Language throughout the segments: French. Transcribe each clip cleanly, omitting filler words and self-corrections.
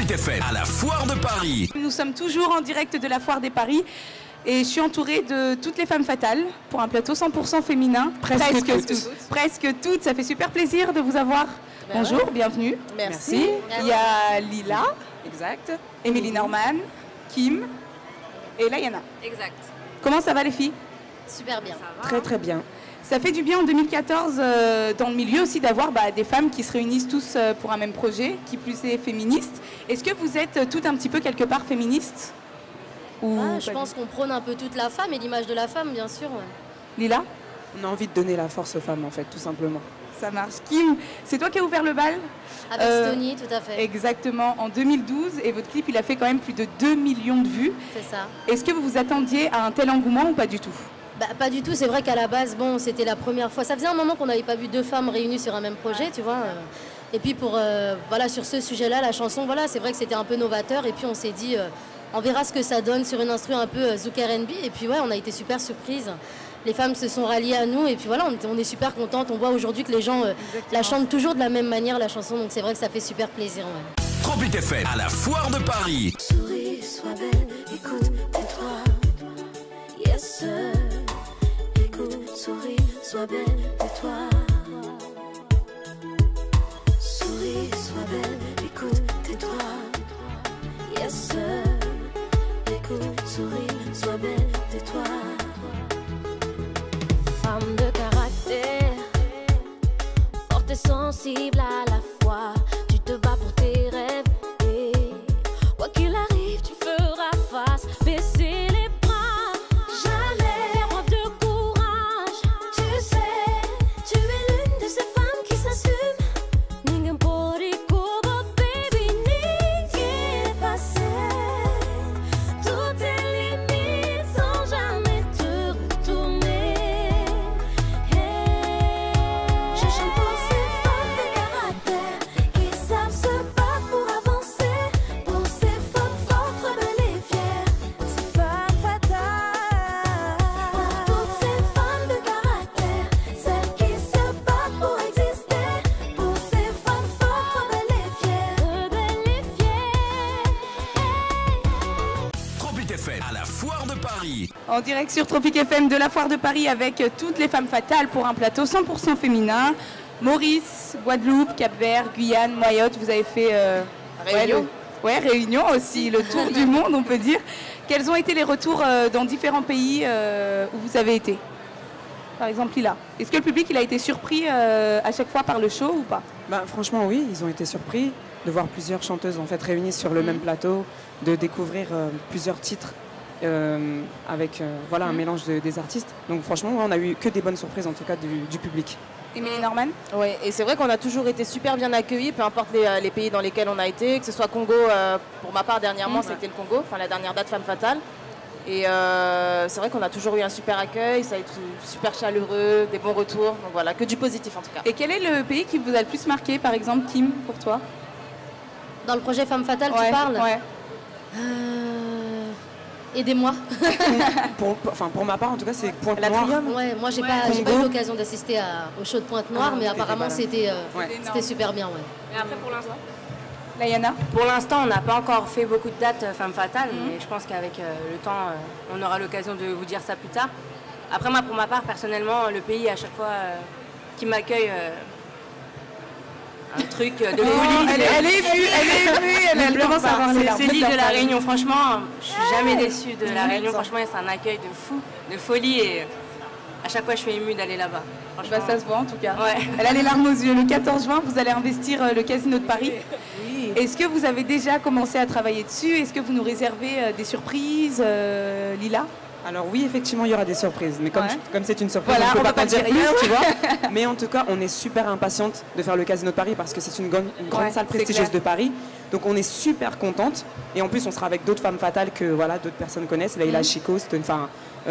Tropit FM à la Foire de Paris. Nous sommes toujours en direct de la Foire des Paris et je suis entourée de toutes les femmes fatales pour un plateau 100% féminin. Presque toutes. Presque toutes. Ça fait super plaisir de vous avoir. Ben Bonjour, ouais. bienvenue. Merci. Il y a Lila, Exact. Émilie Norman, Kim et Layana. Exact. Comment ça va les filles? Super bien. Très très bien. Ça fait du bien en 2014 dans le milieu aussi d'avoir des femmes qui se réunissent tous pour un même projet, qui plus est féministe. Est-ce que vous êtes toutes un petit peu quelque part féministes ou Je pense qu'on prône un peu toute la femme et l'image de la femme, bien sûr. Ouais. Lila? On a envie de donner la force aux femmes en fait, tout simplement. Ça marche. Kim, c'est toi qui as ouvert le bal? Avec Stony, tout à fait. Exactement, en 2012. Et votre clip, il a fait quand même plus de 2 millions de vues. C'est ça. Est-ce que vous vous attendiez à un tel engouement ou pas du tout? Pas du tout, c'est vrai qu'à la base, bon, c'était la première fois. Ça faisait un moment qu'on n'avait pas vu deux femmes réunies sur un même projet, tu vois. Et puis voilà, sur ce sujet-là, la chanson, voilà, c'est vrai que c'était un peu novateur. Et puis on s'est dit, on verra ce que ça donne sur une instru un peu zouk R&B. Et puis ouais, on a été super surprises. Les femmes se sont ralliées à nous et puis voilà, on est super contentes. On voit aujourd'hui que les gens la chantent toujours de la même manière, la chanson. Donc c'est vrai que ça fait super plaisir. Ouais. Tropit FM à la Foire de Paris. Souris, sois belle, écoute, tais-toi. Yes, sir. Écoute, souris, sois belle, tais-toi. Souris, sois belle, écoute, tais-toi. Yes, sir. Écoute, souris, sois belle, tais-toi. Femme de caractère, forte et sensible à la fois. Tu te bats pour tes rêves et quoi qu'il arrive, tu feras face. Baisser les bras, jamais faire preuve de courage. Tu sais, tu es l'une de ces femmes qui s'assument. Ninguém pode couvrir, baby, ninguém passé. Toutes tes limites sans jamais te retourner. Je chante pour ces femmes de caractère qui savent se battre pour avancer. Pour ces femmes fortes, rebelles et fières, ces femmes fatales. Pour toutes ces femmes de caractère, celles qui se battent pour exister. Pour ces femmes fortes, rebelles et fières, Tropit FM à la Foire de Paris. En direct sur Tropic FM de la Foire de Paris avec toutes les femmes fatales pour un plateau 100% féminin. Maurice, Guadeloupe, Cap-Vert, Guyane, Mayotte, vous avez fait Réunion. Réunion aussi, le tour du monde on peut dire. Quels ont été les retours dans différents pays où vous avez été? Par exemple Lila, est-ce que le public il a été surpris à chaque fois par le show ou pas? Franchement oui, ils ont été surpris de voir plusieurs chanteuses en fait réunies sur le même plateau, de découvrir plusieurs titres avec voilà, un mélange des artistes. Donc franchement, on a eu que des bonnes surprises en tout cas du public. Émilie Norman? Oui, et c'est vrai qu'on a toujours été super bien accueillis, peu importe les pays dans lesquels on a été, que ce soit Congo, pour ma part dernièrement c'était le Congo, enfin la dernière date Femme Fatale. Et c'est vrai qu'on a toujours eu un super accueil, ça a été super chaleureux, des bons retours, donc voilà, que du positif en tout cas. Et quel est le pays qui vous a le plus marqué par exemple, Kim, pour toi? Dans le projet Femme Fatale, Ouais, tu parles ouais. Aidez-moi. Pour ma part en tout cas c'est Pointe-Noire. Ouais, moi j'ai pas eu l'occasion d'assister au show de Pointe-Noire, mais apparemment c'était super bien. Ouais. Mais après pour l'instant Layana? Pour l'instant, on n'a pas encore fait beaucoup de dates Femme Fatale, mais je pense qu'avec le temps, on aura l'occasion de vous dire ça plus tard. Après moi, pour ma part, personnellement, le pays à chaque fois qui m'accueille un truc de folie. Elle est émue, elle commence à avoir les larmes. C'est l'île de la Réunion, franchement, je suis jamais déçue de la Réunion. Franchement, c'est un accueil de fou, de folie, et à chaque fois, je suis émue d'aller là-bas. Ça se voit en tout cas. Ouais. Elle a les larmes aux yeux. Le 14 juin, vous allez investir le Casino de Paris. Oui. Est-ce que vous avez déjà commencé à travailler dessus? Est-ce que vous nous réservez des surprises, Lila? Alors oui, effectivement, il y aura des surprises. Mais comme c'est une surprise, voilà, on ne peut pas dire plus, rien. tu vois. Mais en tout cas, on est super impatiente de faire le Casino de Paris parce que c'est une grande salle prestigieuse de Paris. Donc on est super contente. Et en plus, on sera avec d'autres femmes fatales que voilà, d'autres personnes connaissent. Leila Chico,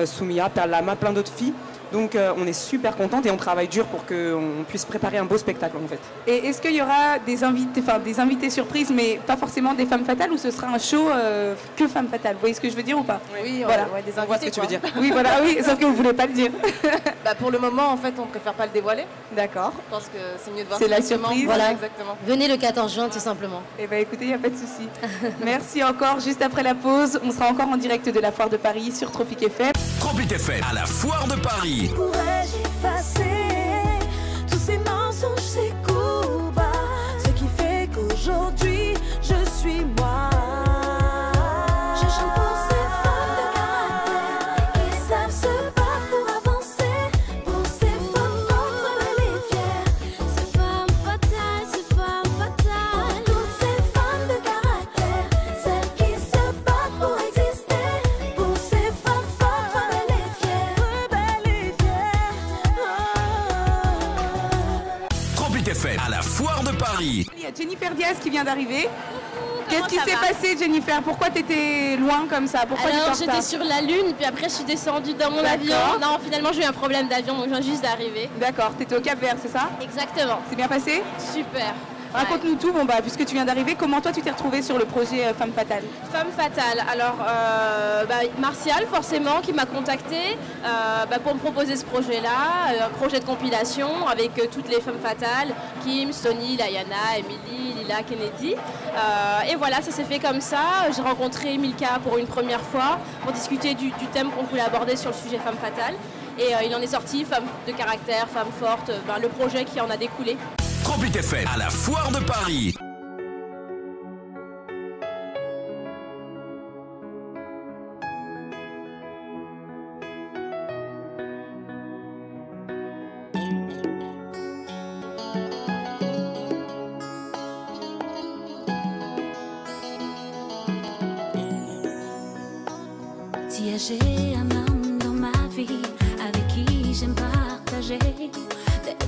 Soumia, Perlama, plein d'autres filles. Donc on est super contente et on travaille dur pour qu'on puisse préparer un beau spectacle en fait. Et est-ce qu'il y aura des invités surprises, mais pas forcément des femmes fatales, ou ce sera un show que femmes fatales? Vous voyez ce que je veux dire ou pas? Oui, voilà. ouais, des On voit ce que invités, tu veux dire. Oui, voilà, oui, sauf que vous voulez pas le dire. Bah, pour le moment, en fait, on préfère pas le dévoiler. D'accord. Je pense que c'est mieux de voir C'est la directement. surprise. Voilà, exactement. Venez le 14 juin, tout simplement. Eh bien écoutez, il n'y a pas de souci. Merci encore. Juste après la pause, on sera encore en direct de la Foire de Paris sur Tropic FM. Tropic FM à la Foire de Paris. Pourrais-je effacer tous ces mensonges, ces coups bas, ce qui fait qu'aujourd'hui je suis moi. Je chante pour ces femmes de caractère qui savent se battre pour avancer, pour ces femmes fortes et fières, ces femmes fatales, pour toutes ces femmes de caractère, celles qui se battent pour exister, pour ces femmes fortes et fières, Tropic FM à la Foire de Paris. Il y a Jennifer Diaz qui vient d'arriver. Qu'est-ce qui s'est passé, Jennifer? Pourquoi tu étais loin comme ça? Pourquoi Alors t'étais en j'étais retard? sur la lune, puis après je suis descendue dans mon D'accord. avion. Non, finalement j'ai eu un problème d'avion, donc je viens juste d'arriver. D'accord, tu étais au Cap-Vert, c'est ça? Exactement. C'est bien passé? Super. Raconte-nous tout, bon, bah, puisque tu viens d'arriver, comment toi tu t'es retrouvée sur le projet Femme Fatale? Femme fatale. Alors, Martial, forcément, qui m'a contactée pour me proposer ce projet-là, un projet de compilation avec toutes les femmes fatales, Kim, Sony, Layana, Emily, Lila, Kennedy. Et voilà, ça s'est fait comme ça. J'ai rencontré Milka pour une première fois pour discuter du thème qu'on voulait aborder sur le sujet Femme fatale. Et il en est sorti, Femme de caractère, Femme forte, le projet qui en a découlé. Tropic FM à la Foire de Paris. J'ai un homme dans ma vie avec qui j'aime partager des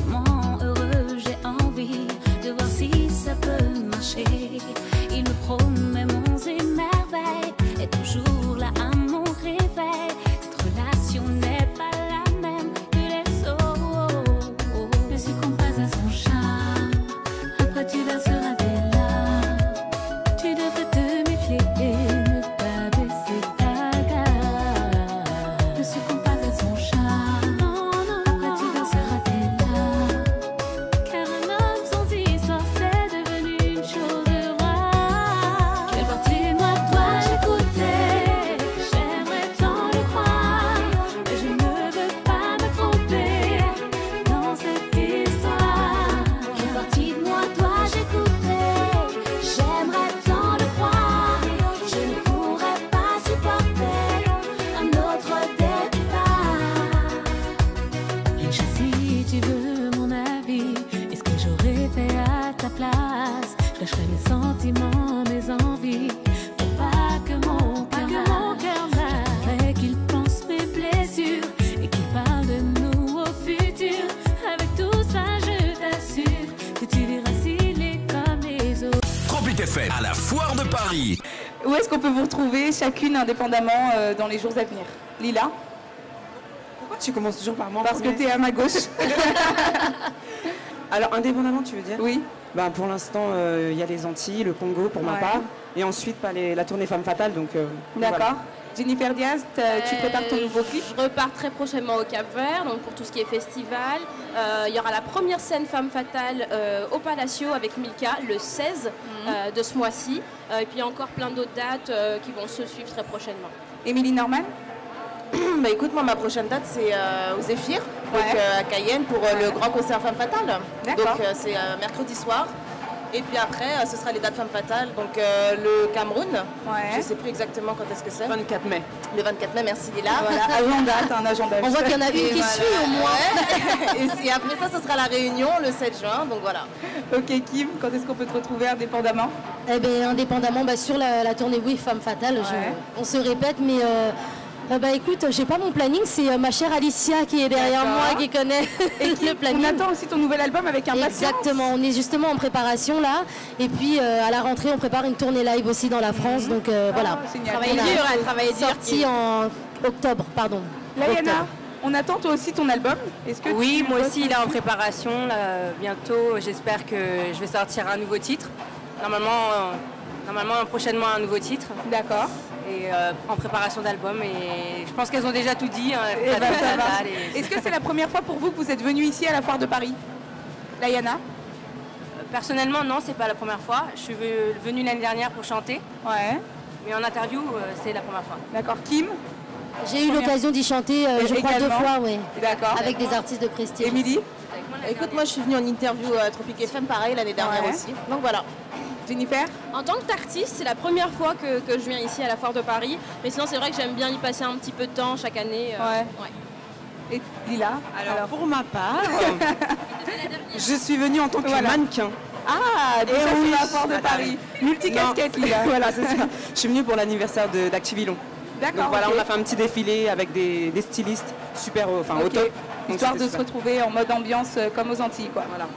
moments heureux, j'ai envie de voir si ça peut marcher. Il me promet monts et merveilles et toujours là à mon réveil. Cette relation n'est pas la même que les autres. Ne succombe pas à son charme, après tu verseras des larmes. Tu devrais te méfier et ne pas baisser ta garde. Ne succombe pas à son charme, après tu verseras des larmes. Car un homme sans histoire c'est devenu une chose rare. Quelle partie de moi dois-je écouter? J'aimerais tant le croire, mais je ne veux pas me tromper dans cette histoire. Quelle partie de moi dois-je écouter? J'aimerais tant le croire, je ne pourrais pas supporter un autre départ. Incha, si tu veux mon avis, est-ce que j'aurais fait à ta place? Je lâcherais mes sentiments, mes envies, pour pas que mon cœur m'arrête. Qu'il pense mes blessures et qu'il parle de nous au futur. Avec tout ça, je t'assure que tu verras s'il est comme les autres. Tropic FM à la Foire de Paris. Où est-ce qu'on peut vous retrouver chacune indépendamment dans les jours à venir? Lila? Pourquoi tu commences toujours par moi? Parce que tu es à ma gauche. Alors indépendamment tu veux dire? Oui. Bah, pour l'instant il y a les Antilles, le Congo pour ma Ouais. part. Et ensuite la tournée Femme Fatale. Donc, D'accord. voilà. Jennifer Diaz, tu prépares ton nouveau clip? Je repars très prochainement au Cap-Vert, donc pour tout ce qui est festival. Il y aura la première scène Femme Fatale au Palacio avec Milka le 16 de ce mois-ci. Et puis il y a encore plein d'autres dates qui vont se suivre très prochainement. Émilie Norman? Bah écoute, moi ma prochaine date c'est au Zéphyr, donc Ouais. à Cayenne pour le grand concert Femme Fatale. D'accord. Donc c'est mercredi soir. Et puis après ce sera les dates Femme Fatale, donc le Cameroun. Ouais. Je sais plus exactement quand est-ce que c'est. 24 mai. Le 24 mai, merci Lila. Voilà, agenda, t'as un agenda. On voit qu'il y en a une Et qui voilà, suit au moins. ouais. Et après ça, ce sera la Réunion le 7 juin, donc voilà. Ok Kim, quand est-ce qu'on peut te retrouver indépendamment? Eh bien, indépendamment, sur la tournée Oui, Femme Fatale, Ouais. on se répète, mais écoute, j'ai pas mon planning, c'est ma chère Alicia qui est derrière D'accord. moi, qui connaît le On planning. attend aussi ton nouvel album avec impatience. Exactement, on est justement en préparation là, et puis à la rentrée, on prépare une tournée live aussi dans la France, donc voilà. génial. Travailler On a dur, travailler dur. Sorti en octobre, pardon. Layana, On attend toi aussi ton album. Est-ce que Oui, tu moi bosses aussi, il est en dessus? préparation. Là, bientôt, j'espère que je vais sortir un nouveau titre. Normalement, prochainement, un nouveau titre. D'accord. Et en préparation d'album. Et je pense qu'elles ont déjà tout dit. Eh ben, ça va. Est-ce que c'est la première fois pour vous que vous êtes venu ici à la Foire de Paris, Layana? Personnellement, non, c'est pas la première fois. Je suis venue l'année dernière pour chanter. Ouais. Mais en interview, c'est la première fois. D'accord. Kim? J'ai eu l'occasion d'y chanter, je crois, 2 Également. fois, oui. D'accord. Avec des artistes de prestige. Émilie? Écoute, moi je suis venue en interview à Tropic FM, pareil, l'année dernière Ouais. aussi. Donc voilà. Jennifer? En tant qu'artiste, c'est la première fois que je viens ici à la Foire de Paris. Mais sinon, c'est vrai que j'aime bien y passer un petit peu de temps chaque année. Ouais. Et Lila? Alors, pour ma part, je suis venue en tant que Voilà. mannequin. Ah, déjà Eh sur oui. la Foire de Paris. Multicasquette, Non. Lila. Voilà, c'est ça. Je suis venue pour l'anniversaire d'Activilon. D'accord. Donc voilà, ok. on a fait un petit défilé avec des stylistes super au Ok. top. Donc, Histoire c'était de se super. retrouver en mode ambiance comme aux Antilles, quoi. Voilà.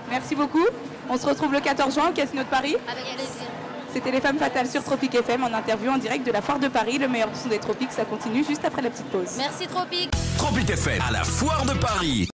Merci beaucoup. On se retrouve le 14 juin au Casino de Paris. Avec plaisir. C'était les Femmes Fatales sur Tropic FM en interview en direct de la Foire de Paris. Le meilleur du son des tropiques, ça continue juste après la petite pause. Merci Tropique. Tropic FM à la Foire de Paris.